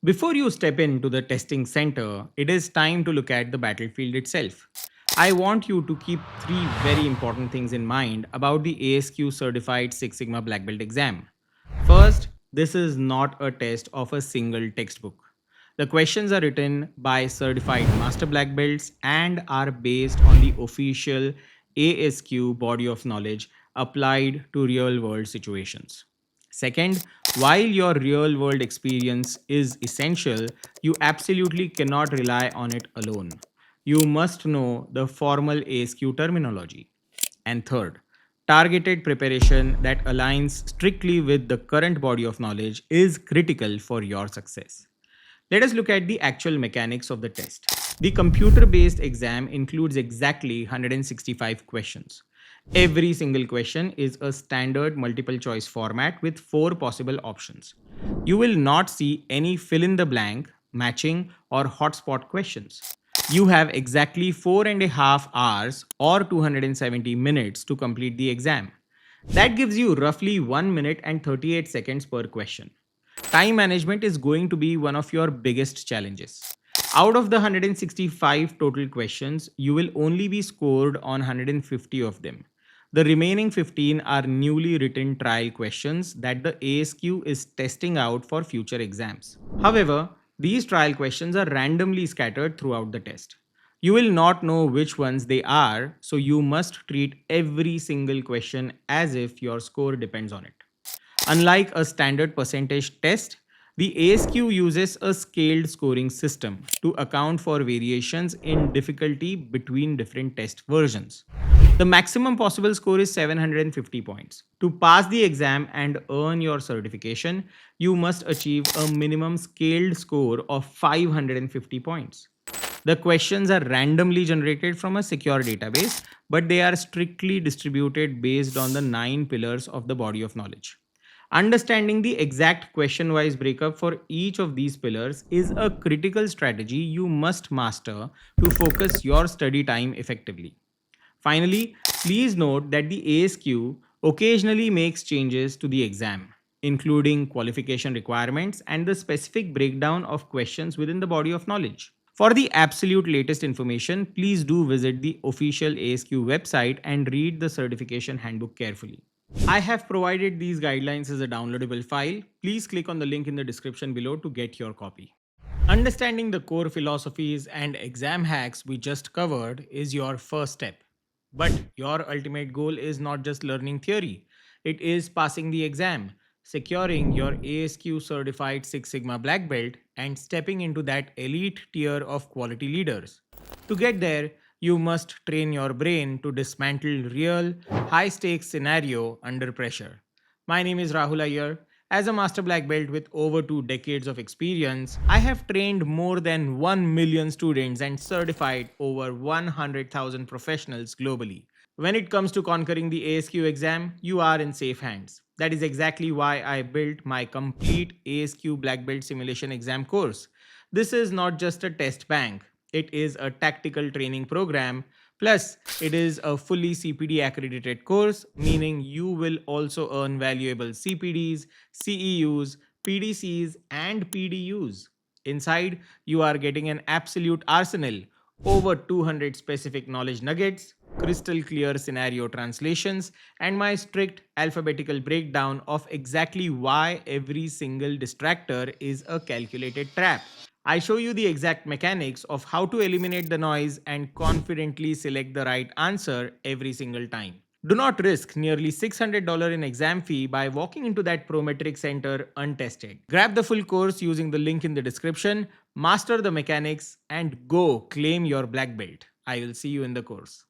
Before you step into the testing center, it is time to look at the battlefield itself. I want you to keep three very important things in mind about the ASQ certified Six Sigma Black Belt exam. First, this is not a test of a single textbook. The questions are written by certified master black belts and are based on the official ASQ body of knowledge applied to real world situations. Second, while your real world experience is essential, you absolutely cannot rely on it alone. You must know the formal ASQ terminology. And third, targeted preparation that aligns strictly with the current body of knowledge is critical for your success. Let us look at the actual mechanics of the test. The computer based exam includes exactly 165 questions. Every single question is a standard multiple choice format with four possible options. You will not see any fill in the blank, matching, or hotspot questions. You have exactly 4.5 hours or 270 minutes to complete the exam. That gives you roughly 1 minute and 38 seconds per question. Time management is going to be one of your biggest challenges. Out of the 165 total questions, you will only be scored on 150 of them. The remaining 15 are newly written trial questions that the ASQ is testing out for future exams. However, these trial questions are randomly scattered throughout the test. You will not know which ones they are, so you must treat every single question as if your score depends on it. Unlike a standard percentage test, the ASQ uses a scaled scoring system to account for variations in difficulty between different test versions. The maximum possible score is 750 points. To pass the exam and earn your certification, you must achieve a minimum scaled score of 550 points. The questions are randomly generated from a secure database, but they are strictly distributed based on the 9 pillars of the body of knowledge. Understanding the exact question wise breakup for each of these pillars is a critical strategy you must master to focus your study time effectively. Finally, please note that the ASQ occasionally makes changes to the exam, including qualification requirements and the specific breakdown of questions within the body of knowledge. For the absolute latest information, please do visit the official ASQ website and read the certification handbook carefully. I have provided these guidelines as a downloadable file. Please click on the link in the description below to get your copy. Understanding the core philosophies and exam hacks we just covered is your first step. But your ultimate goal is not just learning theory, it is passing the exam, securing your ASQ certified Six Sigma Black Belt, and stepping into that elite tier of quality leaders. To get there, you must train your brain to dismantle real, high stakes scenario under pressure. My name is Rahul Iyer. As a master black belt with over 2 decades of experience, I have trained more than 1 million students and certified over 100,000 professionals globally. When it comes to conquering the ASQ exam, you are in safe hands. That is exactly why I built my complete ASQ Black Belt Simulation exam course. This is not just a test bank, it is a tactical training program. Plus, it is a fully CPD accredited course, meaning you will also earn valuable CPDs, CEUs, PDCs, and PDUs. Inside, you are getting an absolute arsenal, over 200 specific knowledge nuggets, crystal clear scenario translations, and my strict alphabetical breakdown of exactly why every single distractor is a calculated trap. I show you the exact mechanics of how to eliminate the noise and confidently select the right answer every single time. Do not risk nearly $600 in exam fee by walking into that Prometric center untested. Grab the full course using the link in the description, master the mechanics, and go claim your black belt. I will see you in the course.